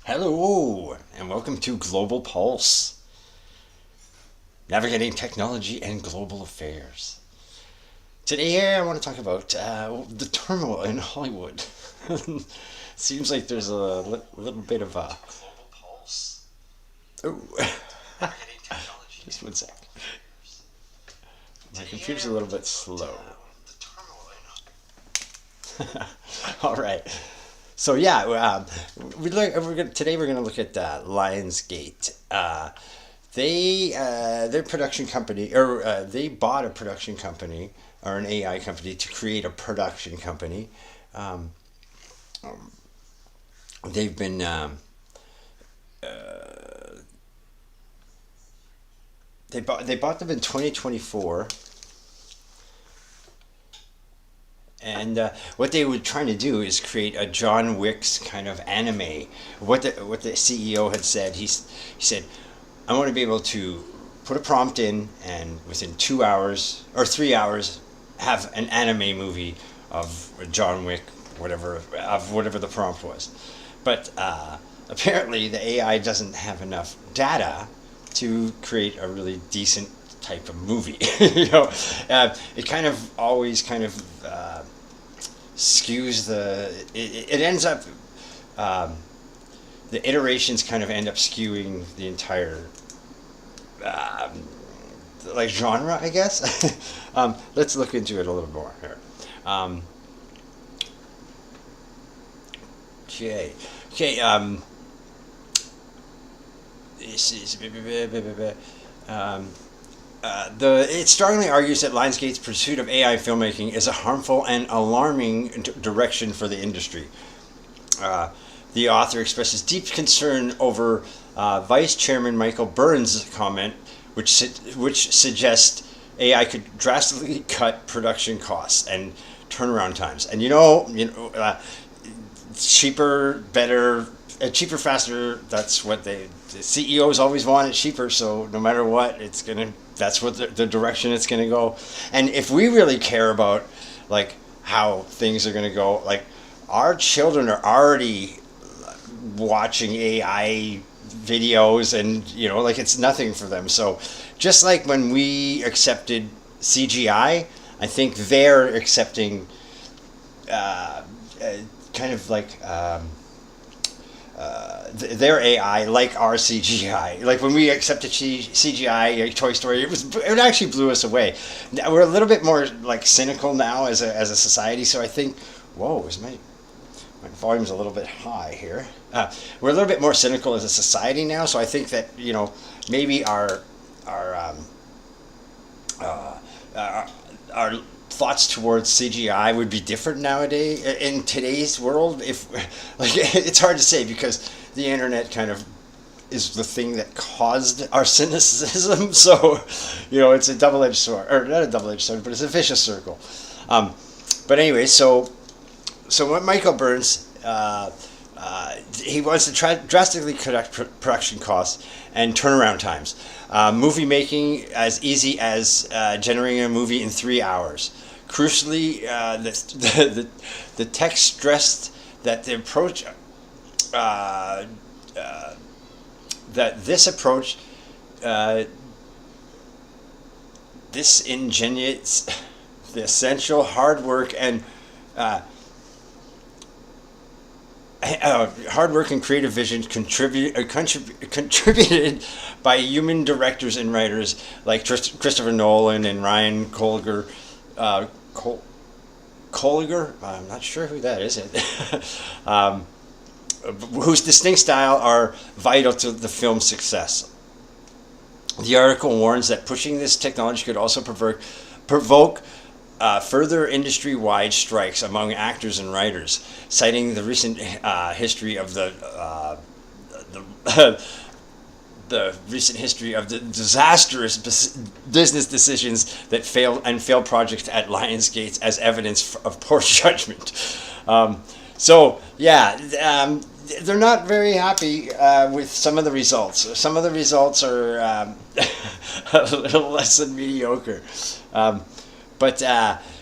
Hello, and welcome to Global Pulse, navigating technology and global affairs. Today, I want to talk about the turmoil in Hollywood. Seems like there's a little bit of a. Global Pulse. Oh, just one sec. My computer's a little bit slow. All right. So yeah, today we're gonna look at Lionsgate. Their production company, or they bought a production company or an AI company to create a production company. Um, they've been they bought them in 2024. And what they were trying to do is create a John Wick's kind of anime. What the CEO had said, he said, I want to be able to put a prompt in, and within 2 hours or 3 hours, have an anime movie of John Wick, whatever the prompt was. But apparently, the AI doesn't have enough data to create a really decent type of movie. It kind of always skews it ends up the iterations kind of end up skewing the entire genre, I guess. Let's look into it a little more here. Okay. Okay. This is it strongly argues that Lionsgate's pursuit of AI filmmaking is a harmful and alarming direction for the industry. The author expresses deep concern over Vice Chairman Michael Burns' comment, which suggests AI could drastically cut production costs and turnaround times. And cheaper, better, cheaper, faster. That's what the CEOs always wanted, cheaper. So no matter what, that's what the direction it's gonna go. And if we really care about how things are gonna go, our children are already watching AI videos, and it's nothing for them. So just like when we accepted CGI, I think they're accepting kind of their AI like our CGI. Like when we accepted CGI, Toy Story, it actually blew us away. We're a little bit more cynical now as a society. So I think, whoa, is my volume's a little bit high here. We're a little bit more cynical as a society now. So I think that maybe our thoughts towards CGI would be different nowadays in today's world. If it's hard to say, because the internet kind of is the thing that caused our cynicism. So it's a double-edged sword, or not a double-edged sword, but it's a vicious circle. But anyway, so what Michael Burns, he wants to try drastically cut production costs and turnaround times. Movie making as easy as generating a movie in 3 hours. Crucially, the text stressed that the approach, this ingenuous, the essential hard work and creative vision contributed by human directors and writers like Christopher Nolan and Ryan Coogler. Coogler, I'm not sure who that is. Whose distinct style are vital to the film's success. The article warns that pushing this technology could also provoke further industry-wide strikes among actors and writers, citing the recent history of the recent history of the disastrous business decisions that failed projects at Lionsgate as evidence of poor judgment. They're not very happy with some of the results. Some of the results are a little less than mediocre. But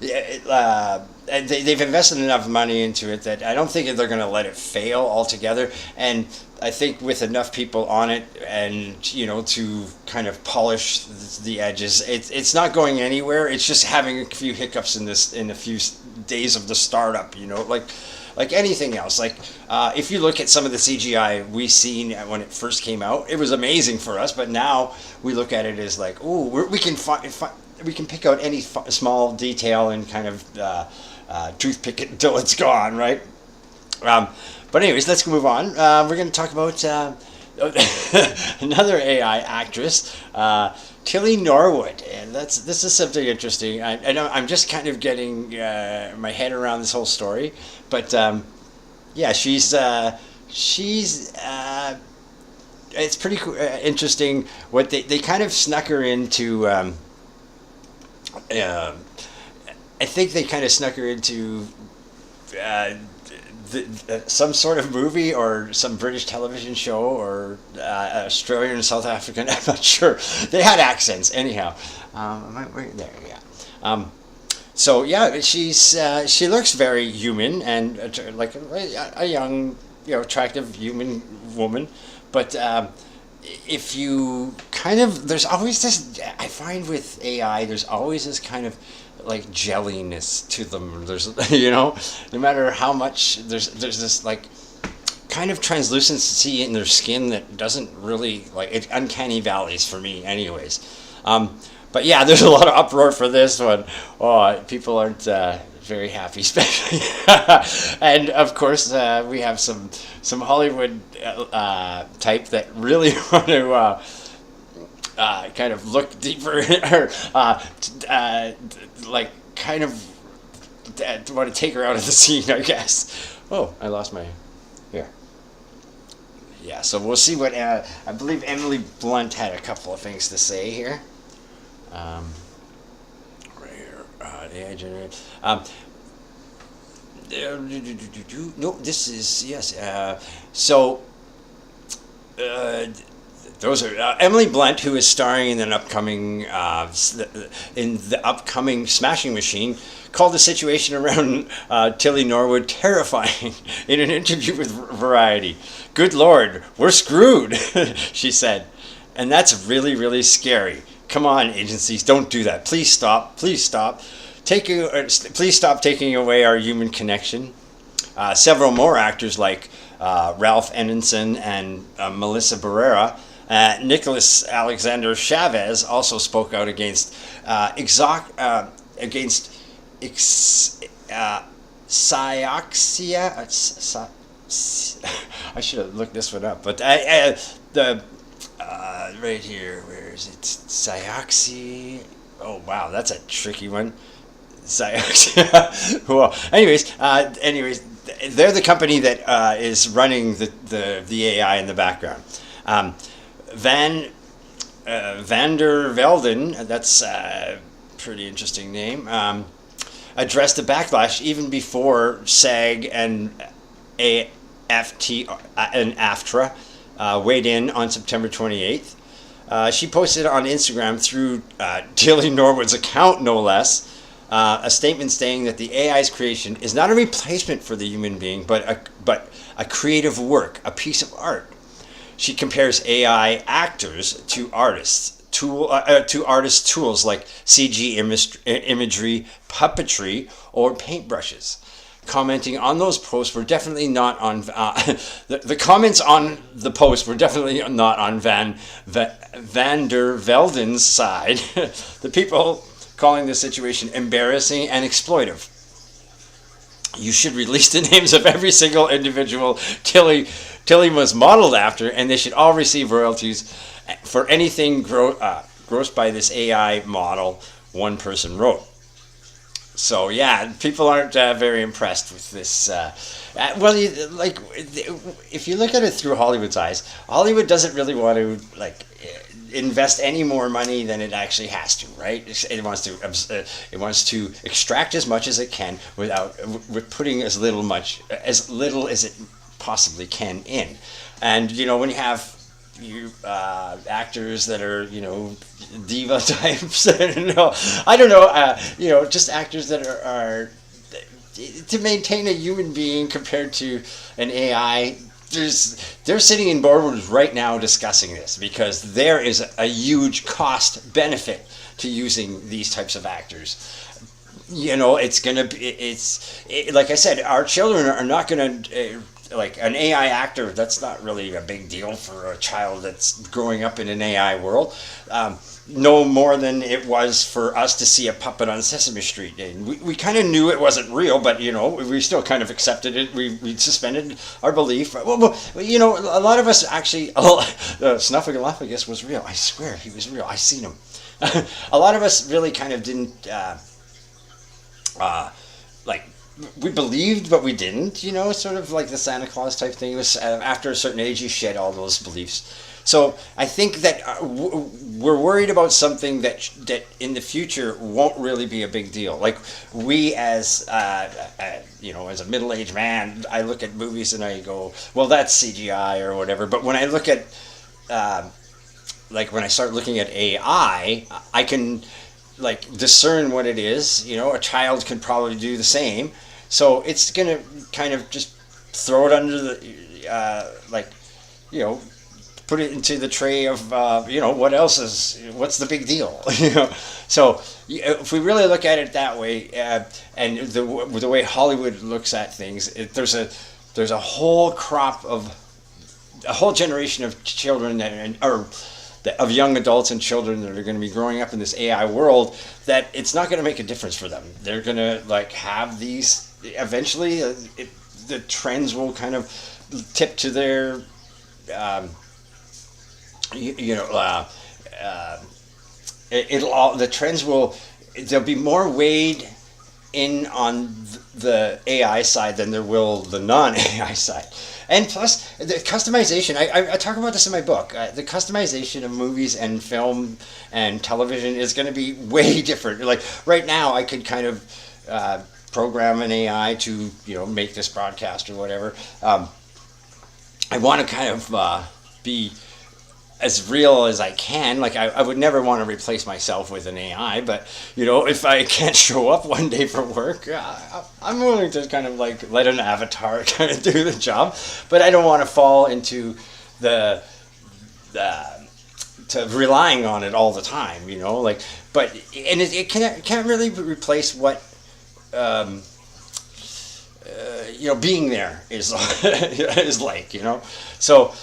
and they've invested enough money into it that I don't think they're going to let it fail altogether. And I think with enough people on it, and to kind of polish the edges, it's not going anywhere. It's just having a few hiccups in a few days of the startup. Like anything else. Like if you look at some of the CGI we seen when it first came out, it was amazing for us. But now we look at it as like, we can pick out any small detail and kind of toothpick it until it's gone, right? But anyways, let's move on. We're going to talk about another AI actress, Tilly Norwood, and this is something interesting. I know I'm just kind of getting my head around this whole story, but yeah, she's it's pretty interesting what they kind of snuck her into. I think they kind of snuck her into some sort of movie or some British television show or Australian or South African. I'm not sure. They had accents anyhow. There, yeah. So yeah, she looks very human and like a young, attractive human woman, but if you kind of, there's always this, I find with AI, there's always this kind of like jelliness to them. There's, no matter how much, there's this like kind of translucency in their skin that doesn't really, like, it uncanny valleys for me anyways. But yeah, there's a lot of uproar for this one. Oh, people aren't very happy, especially. And of course, we have some Hollywood type that really want to kind of look deeper, or like kind of want to take her out of the scene, I guess. Oh, I lost my here. Yeah, so we'll see what I believe Emily Blunt had a couple of things to say here. Right here, AI generated. No, this is yes. So those are Emily Blunt, who is starring in an upcoming in the upcoming Smashing Machine, called the situation around Tilly Norwood terrifying in an interview with Variety. "Good Lord, we're screwed," she said, "and that's really, really scary. Come on, agencies, don't do that. Please stop. Please stop. Please stop taking away our human connection." Several more actors like Ralph Enninson and Melissa Barrera, Nicholas Alexander Chavez also spoke out against Cyaxia. I should have looked this one up, but right here, where is it? Cyaxia. Oh wow, that's a tricky one. Well, anyways, they're the company that is running the AI in the background. Van der Velden, that's a pretty interesting name, addressed the backlash even before SAG and AFTRA weighed in on September 28th. She posted on Instagram through Tilly Norwood's account, no less, a statement saying that the AI's creation is not a replacement for the human being, but a creative work, a piece of art. She compares AI actors to artists, to artist tools like CG imagery, puppetry, or paintbrushes. Commenting on those posts were definitely not on the comments on the post were definitely not on Van der Velden's side. The people calling the situation embarrassing and exploitive. "You should release the names of every single individual Tilly was modeled after, and they should all receive royalties for anything grossed by this AI model," one person wrote. So yeah, people aren't very impressed with this. Well, if you look at it through Hollywood's eyes, Hollywood doesn't really want to invest any more money than it actually has to, right? It wants to extract as much as it can with putting as little as it possibly can in. And when you have actors that are, diva types. I don't know. Just actors that are to maintain a human being compared to an AI. They're sitting in boardrooms right now discussing this because there is a huge cost benefit to using these types of actors. It's gonna be like I said, our children are not gonna like an AI actor. That's not really a big deal for a child that's growing up in an AI world. No more than it was for us to see a puppet on Sesame Street. And we kind of knew it wasn't real, but we still kind of accepted it. We suspended our belief. Well, a lot of us actually, Snuffleupagus was real. I swear he was real. I seen him. A lot of us really kind of didn't like. We believed, but we didn't. Sort of like the Santa Claus type thing. It was after a certain age, you shed all those beliefs. So I think that we're worried about something that in the future won't really be a big deal. Like we as as a middle-aged man, I look at movies and I go, well, that's CGI or whatever. But when I look at when I start looking at AI, I can discern what it is. A child could probably do the same. So it's gonna kind of just throw it under the put it into the tray of what's the big deal. So if we really look at it that way, and the way Hollywood looks at things, there's a whole crop of a whole generation of children of young adults and children that are going to be growing up in this AI world, that it's not going to make a difference for them. They're going to have these eventually. The trends will kind of tip to their the trends will, there'll be more weighed in on the AI side than there will the non-AI side. And plus, the customization, I talk about this in my book, the customization of movies and film and television is going to be way different. Like right now, I could kind of program an AI to, make this broadcast or whatever. I want to kind of be as real as I can. Like I would never want to replace myself with an AI, but if I can't show up one day for work, I'm willing to kind of let an avatar kind of do the job. But I don't want to fall into to relying on it all the time. But it can't really replace what being there is is like. So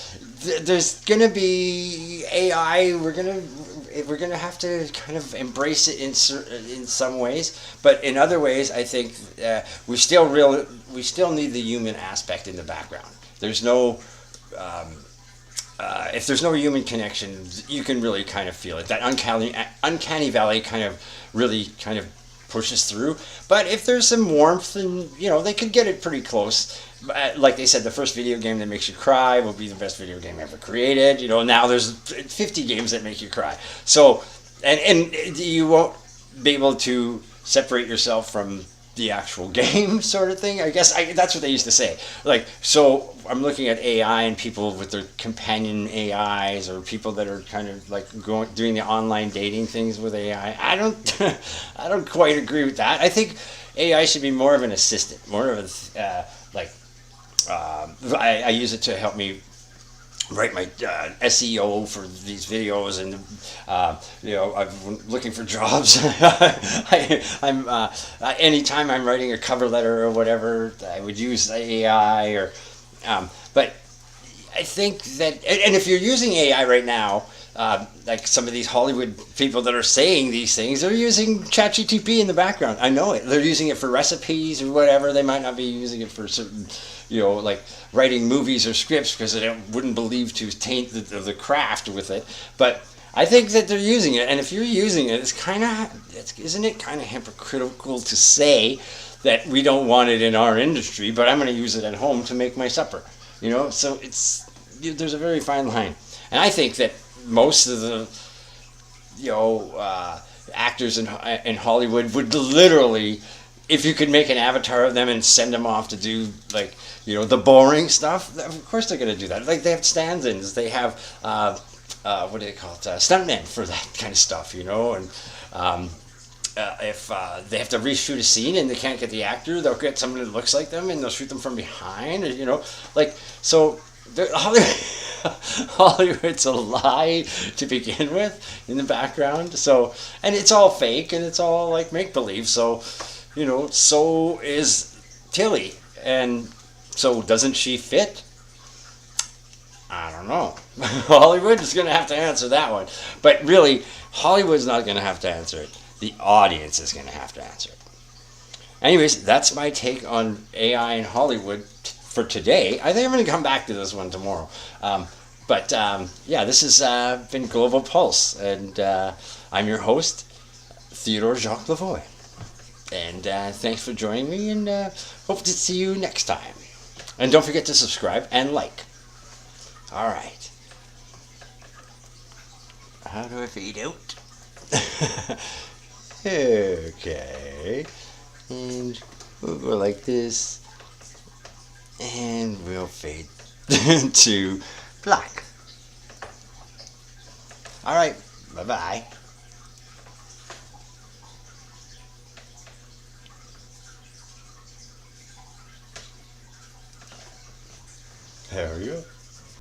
there's gonna be AI. We're gonna have to kind of embrace it in some ways, but in other ways, I think we still need the human aspect in the background. There's no if there's no human connection, you can really kind of feel it. That uncanny valley kind of really kind of pushes through. But if there's some warmth, and they could get it pretty close. Like they said, the first video game that makes you cry will be the best video game ever created. Now there's 50 games that make you cry. So, and you won't be able to separate yourself from the actual game, sort of thing. I guess that's what they used to say. So I'm looking at AI and people with their companion AIs, or people that are kind of doing the online dating things with AI. I don't quite agree with that. I think AI should be more of an assistant, more of a I use it to help me write my SEO for these videos, and I'm looking for jobs. I'm anytime I'm writing a cover letter or whatever, I would use AI or but I think that, and if you're using AI right now, like some of these Hollywood people that are saying these things, they're using ChatGPT in the background. I know it. They're using it for recipes or whatever. They might not be using it for certain, writing movies or scripts, because they wouldn't believe to taint the craft with it. But I think that they're using it, and if you're using it, isn't it kind of hypocritical to say that we don't want it in our industry, but I'm going to use it at home to make my supper? So there's a very fine line, and I think that most of the actors in Hollywood would literally if you could make an avatar of them and send them off to do like the boring stuff, of course they're going to do that. Like they have stand-ins, they have what do they call it, stuntmen for that kind of stuff, and if they have to reshoot a scene and they can't get the actor, they'll get someone that looks like them and they'll shoot them from behind, like so. Hollywood's a lie to begin with in the background. So, and it's all fake and it's all like make believe. So, so is Tilly, and so doesn't she fit? I don't know. Hollywood is going to have to answer that one. But really, Hollywood's not going to have to answer it. The audience is going to have to answer it. Anyways, that's my take on AI in Hollywood for today. I think I'm going to come back to this one tomorrow. Yeah, this has been Global Pulse, and I'm your host, Theodore Jacques Lavoie. And thanks for joining me, and hope to see you next time. And don't forget to subscribe and like. All right. How do I fade out? Okay. And we'll go like this. And we'll fade to black. All right. Bye-bye. There we go.